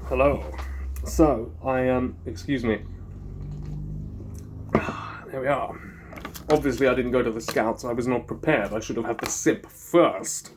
Hello. So, excuse me. There we are. Obviously, I didn't go to the Scouts. I was not prepared. I should have had the sip first.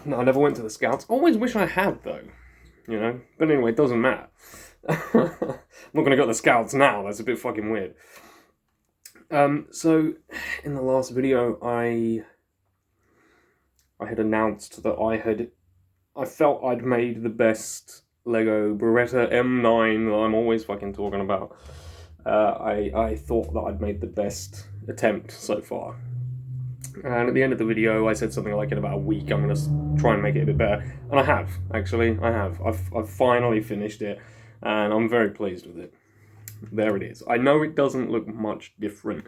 No, I never went to the Scouts. Always wish I had, though. You know? But anyway, it doesn't matter. I'm not going to go to the Scouts now. That's a bit fucking weird. So, in the last video, I had announced that I felt I'd made the best Lego Beretta M9 that I'm always fucking talking about. I thought that I'd made the best attempt so far. And at the end of the video, I said something like in about a week, I'm going to try and make it a bit better. And I have, actually. I have. I've finally finished it, and I'm very pleased with it. There it is. I know it doesn't look much different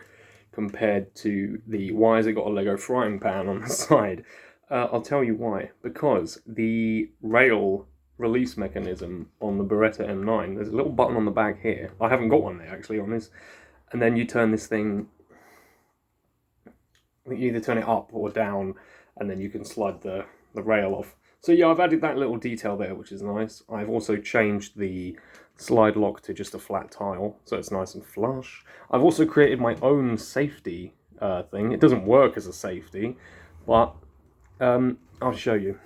compared to the why has it got a Lego frying pan on the side. I'll tell you why. Because the rail release mechanism on the Beretta M9, there's a little button on the back here. I haven't got one there, actually, on this. And then you turn this thing, you either turn it up or down, and then you can slide the rail off. So yeah, I've added that little detail there, which is nice. I've also changed the slide lock to just a flat tile, so it's nice and flush. I've also created my own safety thing. It doesn't work as a safety, but I'll show you.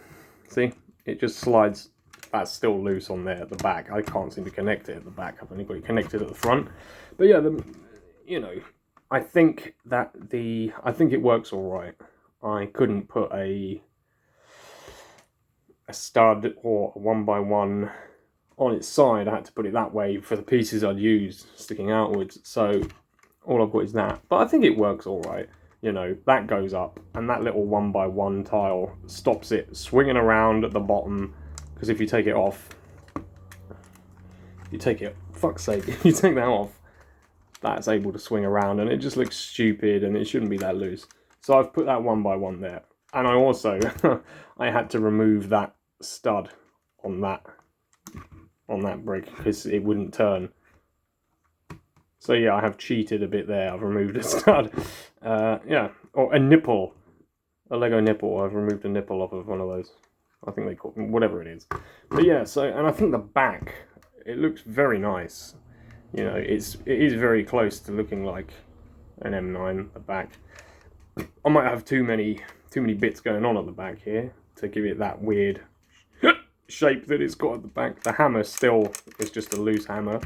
See, it just slides. That's still loose on there at the back. I can't seem to connect it at the back. I've only got it connected at the front. But yeah, you know, I think it works all right. I couldn't put a stud or a 1x1 on its side. I had to put it that way for the pieces I'd used sticking outwards. So all I've got is that. But I think it works all right. You know, that goes up, and that little 1x1 tile stops it swinging around at the bottom. Because if you take it off, fuck's sake, if you take that off, that's able to swing around, and it just looks stupid, and it shouldn't be that loose. So I've put that 1x1 there. And I also, I had to remove that stud on that brick, because it wouldn't turn. So yeah, I have cheated a bit there. I've removed a stud. Yeah, or a nipple. A Lego nipple. I've removed a nipple off of one of those. I think they call it, whatever it is. But yeah, so, and I think the back, it looks very nice. You know, it is very close to looking like an M9, the back. I might have too many bits going on at the back here to give it that weird shape that it's got at the back. The hammer still is just a loose hammer.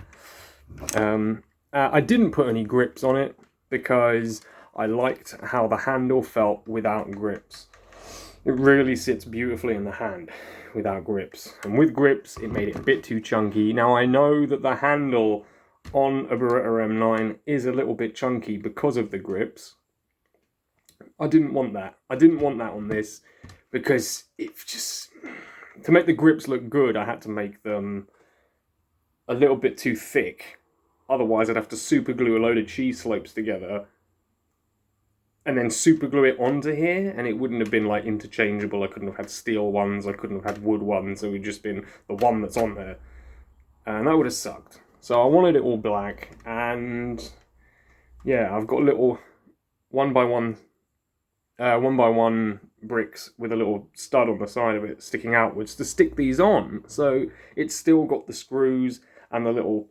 I didn't put any grips on it because I liked how the handle felt without grips. It really sits beautifully in the hand without grips. And with grips, it made it a bit too chunky. Now, I know that the handle on a Beretta M9 is a little bit chunky because of the grips. I didn't want that. I didn't want that on this because it just... To make the grips look good, I had to make them a little bit too thick. Otherwise, I'd have to super glue a load of cheese slopes together and then super glue it onto here, and it wouldn't have been like interchangeable. I couldn't have had steel ones, I couldn't have had wood ones, it would just been the one that's on there. And that would have sucked. So I wanted it all black, and yeah, I've got little 1x1 bricks with a little stud on the side of it sticking outwards to stick these on. So it's still got the screws and the little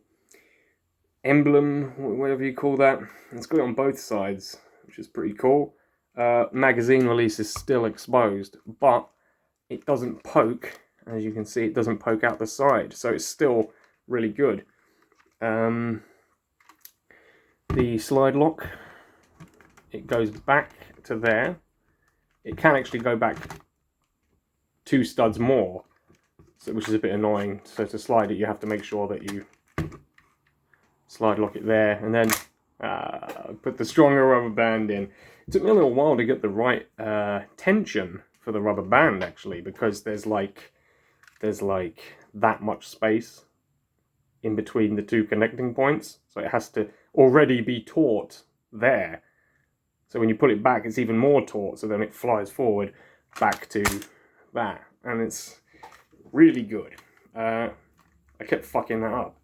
emblem, whatever you call that. It's got it on both sides, which is pretty cool. Magazine release is still exposed, but it doesn't poke. As you can see, it doesn't poke out the side, so it's still really good. The slide lock, it goes back to there. It can actually go back 2 studs more, so, which is a bit annoying. So to slide it, you have to make sure that you slide lock it there, and then put the stronger rubber band in. It took me a little while to get the right tension for the rubber band, actually, because there's like that much space in between the 2 connecting points, so it has to already be taut there. So when you put it back, it's even more taut, so then it flies forward back to that, and it's really good. I kept fucking that up.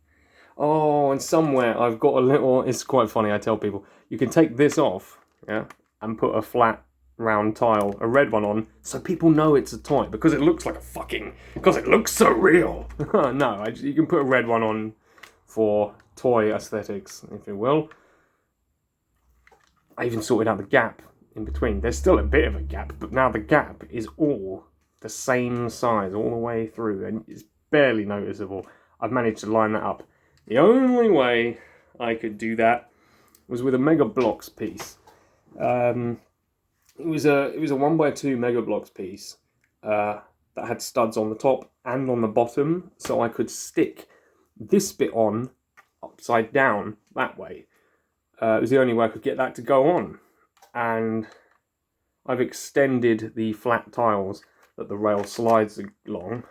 Oh, and somewhere I've got a little... It's quite funny, I tell people. You can take this off, yeah, and put a flat round tile, a red one on, so people know it's a toy, because it looks like a because it looks so real. No, you can put a red one on for toy aesthetics, if you will. I even sorted out the gap in between. There's still a bit of a gap, but now the gap is all the same size all the way through, and it's barely noticeable. I've managed to line that up. The only way I could do that was with a Mega Bloks piece. It was a 1x2 Mega Bloks piece that had studs on the top and on the bottom, so I could stick this bit on upside down that way. It was the only way I could get that to go on, and I've extended the flat tiles that the rail slides along.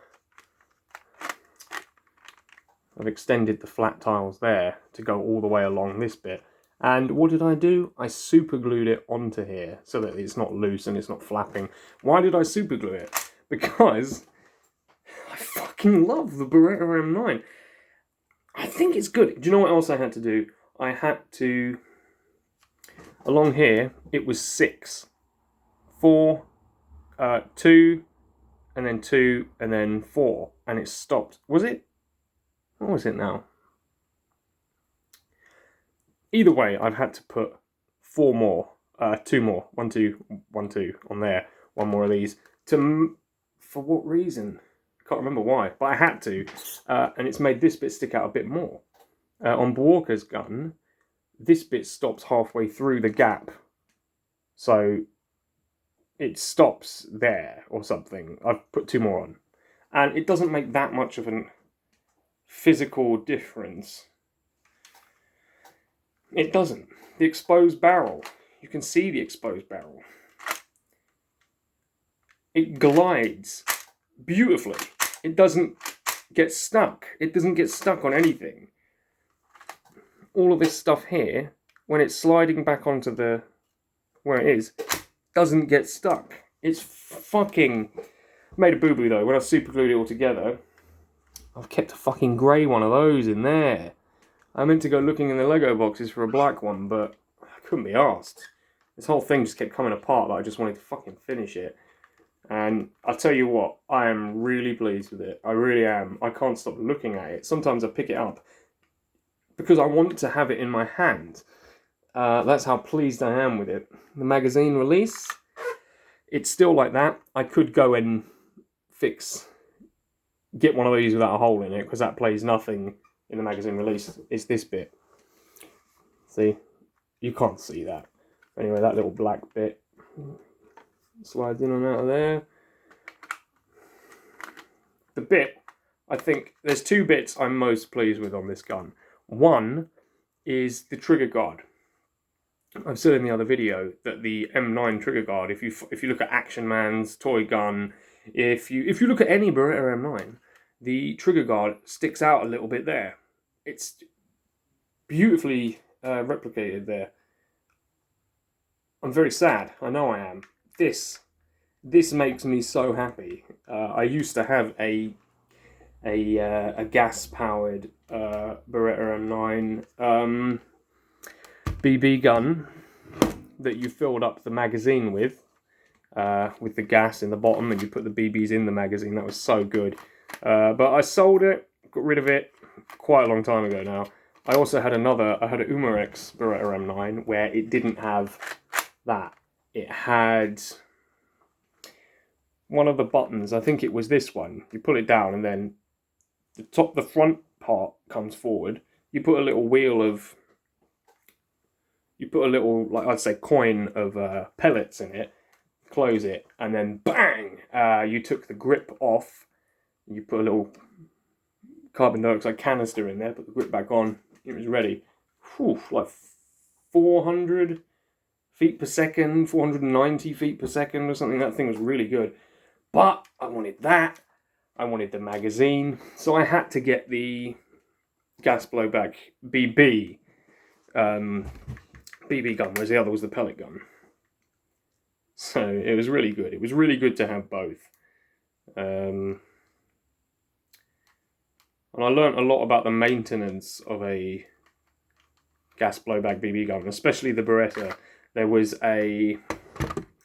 I've extended the flat tiles there to go all the way along this bit. And what did I do? I super glued it onto here so that it's not loose and it's not flapping. Why did I super glue it? Because I fucking love the Beretta M9. I think it's good. Do you know what else I had to do? I had to, along here, it was 6. 4, 2, and then 2, and then 4. And it stopped. Was it? What was it now? Either way, I've had to put 4 more, 2 more, 1, 2, 1, 2 on there, 1 more of these. For what reason? I can't remember why, but I had to, and it's made this bit stick out a bit more. On Bwawker's gun, this bit stops halfway through the gap, so it stops there or something. I've put 2 more on, and it doesn't make that much of a physical difference. It doesn't. The exposed barrel, you can see the exposed barrel. It glides beautifully. It doesn't get stuck. It doesn't get stuck on anything. All of this stuff here, when it's sliding back onto where it is, doesn't get stuck. It's fucking made a boo-boo though. When I super glued it all together, I've kept a fucking grey one of those in there. I meant to go looking in the Lego boxes for a black one, but I couldn't be arsed. This whole thing just kept coming apart, but I just wanted to fucking finish it. And I'll tell you what, I am really pleased with it. I really am. I can't stop looking at it. Sometimes I pick it up because I want to have it in my hand. That's how pleased I am with it. The magazine release, it's still like that. I could go and get one of these without a hole in it, because that plays nothing in the magazine release. It's this bit. See? You can't see that. Anyway, that little black bit slides in and out of there. The bit, I think, there's 2 bits I'm most pleased with on this gun. One is the trigger guard. I've said in the other video that the M9 trigger guard, if you look at Action Man's toy gun, if you look at any Beretta M9, the trigger guard sticks out a little bit there. It's beautifully replicated there. I'm very sad. I know I am. This makes me so happy. I used to have a gas-powered Beretta M9 BB gun that you filled up the magazine with the gas in the bottom, and you put the BBs in the magazine. That was so good. But I sold it, got rid of it quite a long time ago now. I also had an Umarex Beretta M9 where it didn't have that. It had one of the buttons, I think it was this one. You pull it down and then the front part comes forward. You put a little like I'd say coin of pellets in it, close it, and then bang! You took the grip off. You put a little carbon dioxide canister in there, put the grip back on, it was ready. Whew, like 400 feet per second, 490 feet per second or something. That thing was really good. But I wanted that. I wanted the magazine. So I had to get the gas blowback BB gun, whereas the other was the pellet gun. So it was really good. It was really good to have both. And I learnt a lot about the maintenance of a gas blowback BB gun, especially the Beretta. There was a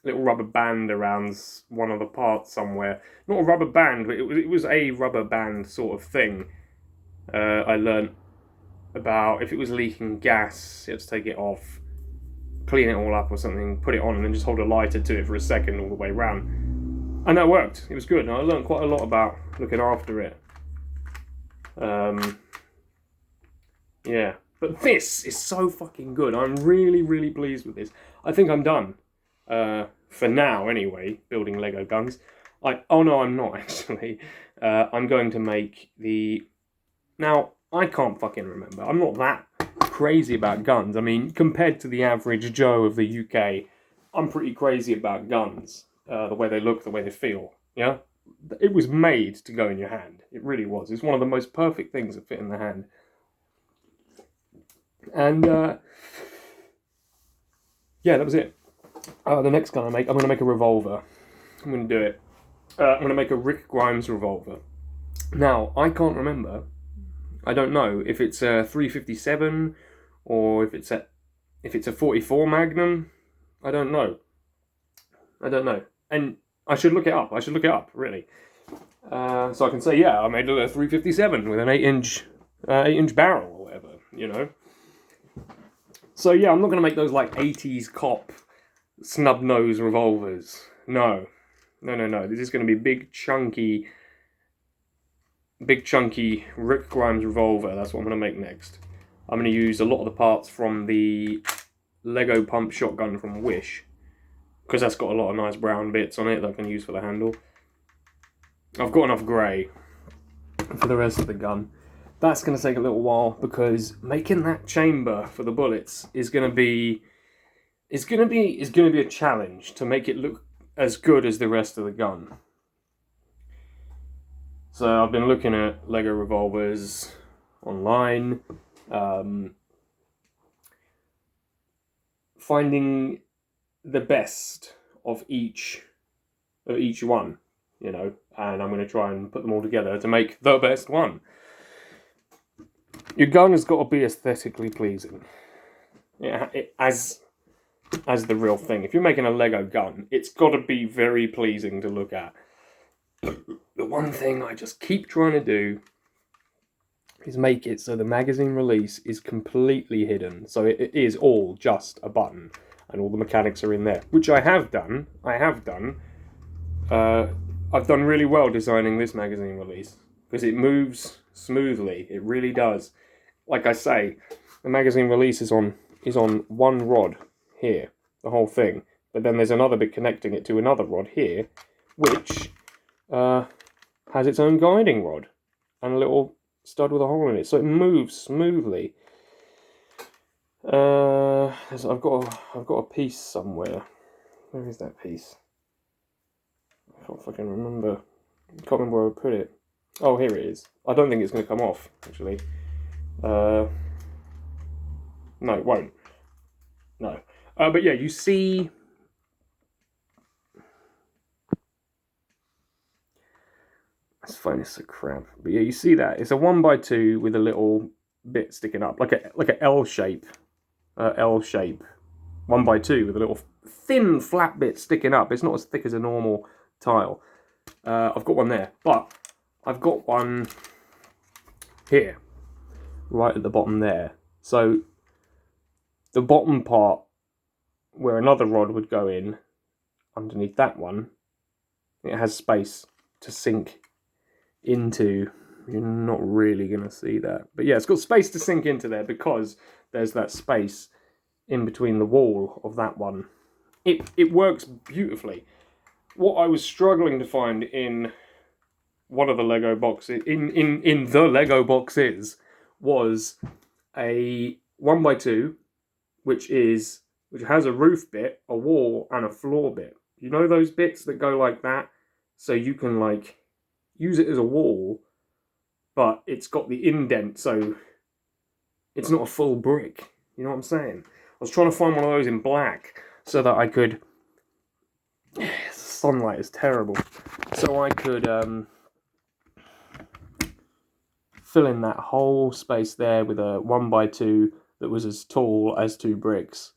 little rubber band around one of the parts somewhere. Not a rubber band, but it was a rubber band sort of thing. I learnt about if it was leaking gas, you had to take it off, clean it all up or something, put it on, and then just hold a lighter to it for a second all the way around. And that worked. It was good. And I learned quite a lot about looking after it. Yeah. But this is so fucking good. I'm really, really pleased with this. I think I'm done. For now, anyway, building Lego guns. Oh no, I'm not, actually. I'm going to make the... Now, I can't fucking remember. I'm not that crazy about guns. I mean, compared to the average Joe of the UK, I'm pretty crazy about guns. The way they look, the way they feel. Yeah? It was made to go in your hand. It really was. It's one of the most perfect things that fit in the hand. And, yeah, that was it. The next gun I'm going to make a revolver. I'm going to do it. I'm going to make a Rick Grimes revolver. Now, I can't remember. I don't know if it's a 357 or if it's a 44 Magnum. I don't know. And I should look it up. Really. So I can say, yeah, I made a 357 with an 8-inch barrel or whatever, you know. So yeah, I'm not going to make those like 80s cop snub nose revolvers. No. This is going to be big chunky Rick Grimes revolver. That's what I'm going to make next. I'm going to use a lot of the parts from the Lego pump shotgun from Wish, because that's got a lot of nice brown bits on it that I can use for the handle. I've got enough grey for the rest of the gun. That's going to take a little while, because making that chamber for the bullets is going to be a challenge to make it look as good as the rest of the gun. So I've been looking at Lego revolvers online, finding the best of each one, you know, and I'm going to try and put them all together to make the best one. Your gun has got to be aesthetically pleasing, as the real thing. If you're making a Lego gun, it's got to be very pleasing to look at. The one thing I just keep trying to do is make it so the magazine release is completely hidden. So it is all just a button and all the mechanics are in there, which I have done. I've done really well designing this magazine release because it moves smoothly. It really does. Like I say, the magazine release is on one rod here, the whole thing. But then there's another bit connecting it to another rod here, which has its own guiding rod and a little stud with a hole in it, so it moves smoothly. I've got a piece somewhere. Where is that piece? I can't fucking remember. I can't remember where I put it. Oh, here it is. I don't think it's going to come off, actually. No, it won't. No. But yeah, you see... Let's find this so crap. But yeah, you see that? It's a 1x2 with a little bit sticking up. Like a L shape. L shape. 1x2 with a little thin flat bit sticking up. It's not as thick as a normal tile. I've got one there. But I've got one here. Right at the bottom there. So the bottom part where another rod would go in, underneath that one, it has space to sink into. You're not really going to see that. But yeah, it's got space to sink into there because there's that space in between the wall of that one. It works beautifully. What I was struggling to find in one of the Lego boxes, in the Lego boxes, was a 1x2, which has a roof bit, a wall, and a floor bit. You know those bits that go like that? So you can like use it as a wall, but it's got the indent, so it's not a full brick. You know what I'm saying? I was trying to find one of those in black so that I could... Sunlight is terrible. So I could fill in that whole space there with a 1x2 that was as tall as 2 bricks.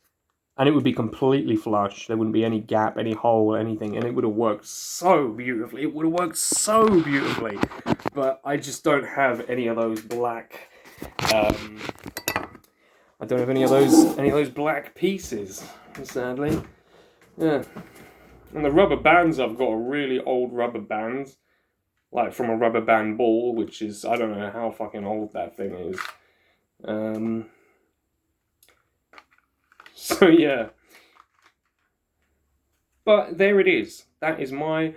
And it would be completely flush. There wouldn't be any gap, any hole, anything. And it would have worked so beautifully. It would have worked so beautifully. But I just don't have any of those black... I don't have any of those black pieces, sadly. Yeah. And the rubber bands I've got are really old rubber bands. Like from a rubber band ball, which is... I don't know how fucking old that thing is. So yeah, but there it is. That is my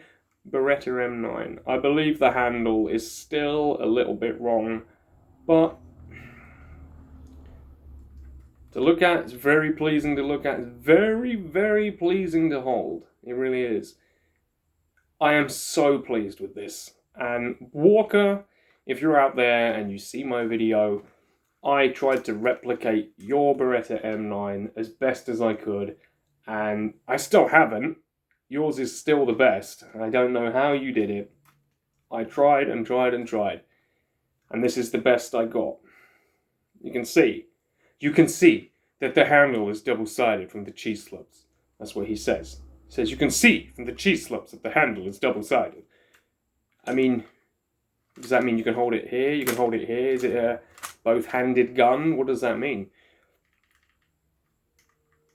Beretta M9. I believe the handle is still a little bit wrong, but to look at, it's very pleasing to look at. It's very, very pleasing to hold. It really is. I am so pleased with this. And Bwawker, if you're out there and you see my video, I tried to replicate your Beretta M9 as best as I could, and I still haven't. Yours is still the best. I don't know how you did it. I tried and tried and tried, and this is the best I got. You can see that the handle is double-sided from the cheese slopes. That's what he says. He says you can see from the cheese slopes that the handle is double-sided. I mean, does that mean you can hold it here? You can hold it here? Is it a both-handed gun? What does that mean?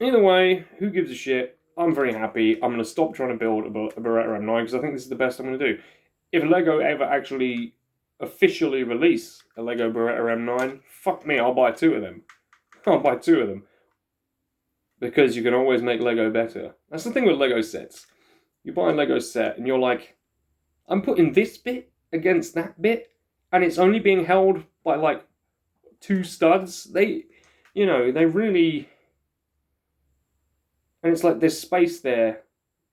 Either way, who gives a shit? I'm very happy. I'm going to stop trying to build a Beretta M9 because I think this is the best I'm going to do. If LEGO ever actually officially release a LEGO Beretta M9, fuck me, I'll buy 2 of them. I'll buy 2 of them. Because you can always make LEGO better. That's the thing with LEGO sets. You buy a LEGO set and you're like, I'm putting this bit against that bit, and it's only being held by like 2 studs. They really... And it's like there's space there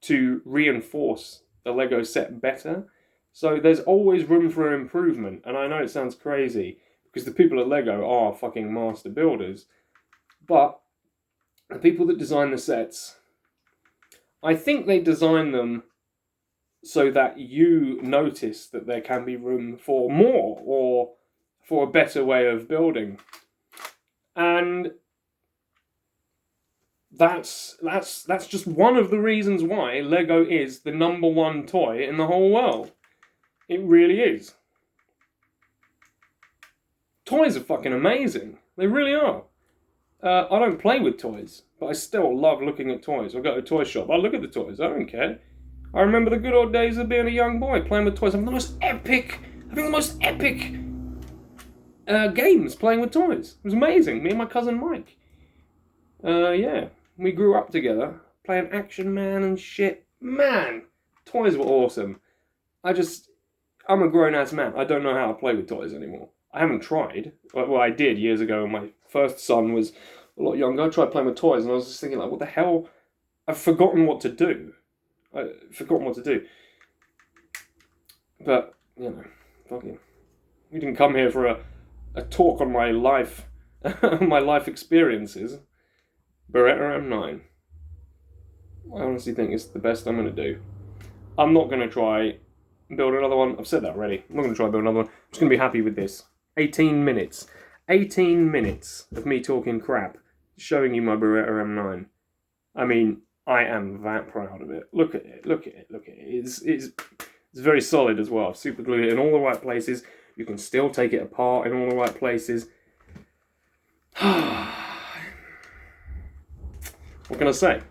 to reinforce the LEGO set better. So there's always room for improvement. And I know it sounds crazy, because the people at LEGO are fucking master builders. But the people that design the sets, I think they design them so that you notice that there can be room for more, or for a better way of building. And that's just one of the reasons why LEGO is the #1 toy in the whole world. It really is. Toys are fucking amazing. They really are. I don't play with toys, but I still love looking at toys. I go to a toy shop, I look at the toys, I don't care. I remember the good old days of being a young boy, playing with toys. Having the most epic games playing with toys. It was amazing. Me and my cousin Mike. Yeah, we grew up together, playing Action Man and shit. Man, toys were awesome. I'm a grown-ass man. I don't know how to play with toys anymore. I haven't tried. Well, I did years ago when my first son was a lot younger. I tried playing with toys and I was just thinking, like, what the hell? I've forgotten what to do. But, you know, fucking... We didn't come here for a talk on my life, my life experiences. Beretta M9. I honestly think it's the best I'm going to do. I'm not going to try build another one. I've said that already. I'm not going to try build another one. I'm just going to be happy with this. 18 minutes. 18 minutes of me talking crap, showing you my Beretta M9. I mean, I am that proud of it. Look at it. Look at it. Look at it. It's very solid as well. I've super glued it in all the right places. You can still take it apart in all the right places. What can I say?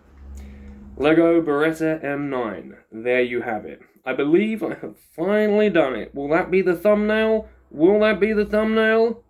LEGO Beretta M9. There you have it. I believe I have finally done it. Will that be the thumbnail? Will that be the thumbnail?